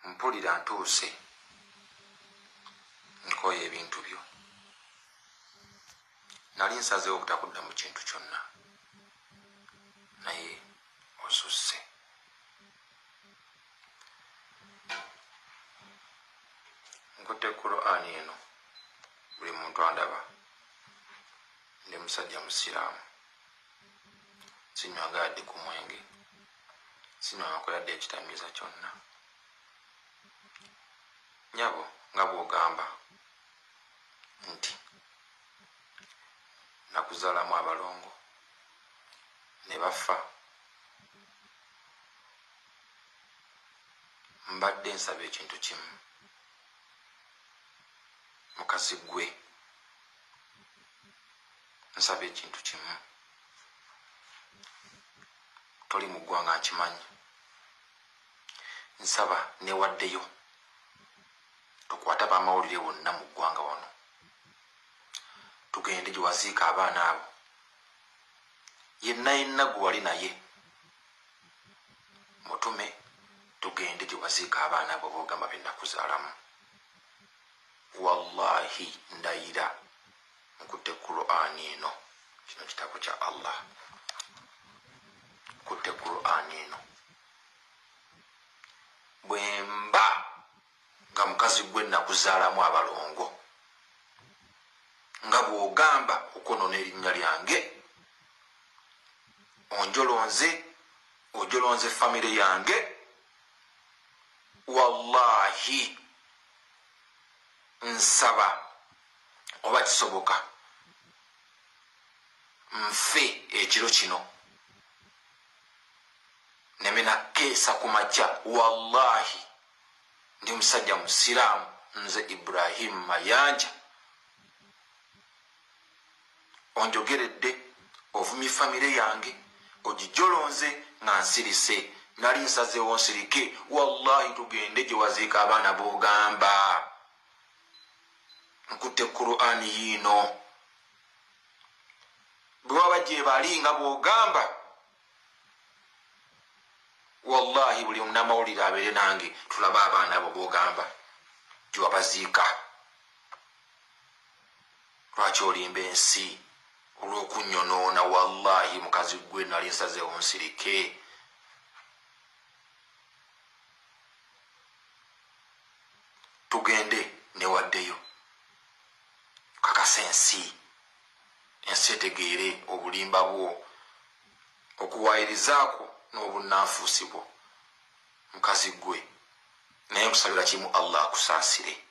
mpulira ntuuse nkoye ebintu byo nali nsazeewo obutakudda mu kintu kyonna naye osusse nkutte Qur'ani eno buli muntu andaba ndi musajja musiraamu sinywanga yadde ku mwenge sinywangako yadde ekitamiiza kyonna nyabo nga bw'ogamba nti nakuzaalamu abalongo ne bafa mbadde nsaba ekintu kimu mukazi gwe nsaba ekintu kimu toli mu ggwanga nkimanyi nsaba newaddeyo tukwata bamawulire bonna mu ggwanga wano tugende gye waziika abaana abo yenna gwe wali naye mutume tugende gye waziika abaana abo boogamba bennakuzaalamu wallahi ndayira nkutte Qur'ani eno kino kitabo kya Allah nkutte Qur'ani eno bwemba nga mukazi gwe nakuzaalamu abalongo nga bw'ogamba okwonona erinnya lyange ojolonze famire yange wallahi nsaba oba kisoboka nfe ekiro kino nemena keesa ku makya wallahi ndi musajja musiraamu nze Ibrahim Mayanja onjogeredde ovumye famire yange ogijolonze nga nsirise nali nsazeewo nsirike wallahi tugende gye waziika abaana b'ogamba nkutte Qur'ani yiino bwe waba gye bali nga bw'ogamba wallahi buli munamawulire abeere nange tulabe abaana abo b'ogamba gye wabaziika lwaki olimba ensi olw'okunnyonoona wallahi mukazi gwe nali nsazeewo nsirike tugende newaddeyo kakasa ensi etegeere obulimba bwo okuwayirizaako n'obunanfuusi bwo mukazi gwe naye nkusabira kimu Allah akusaasire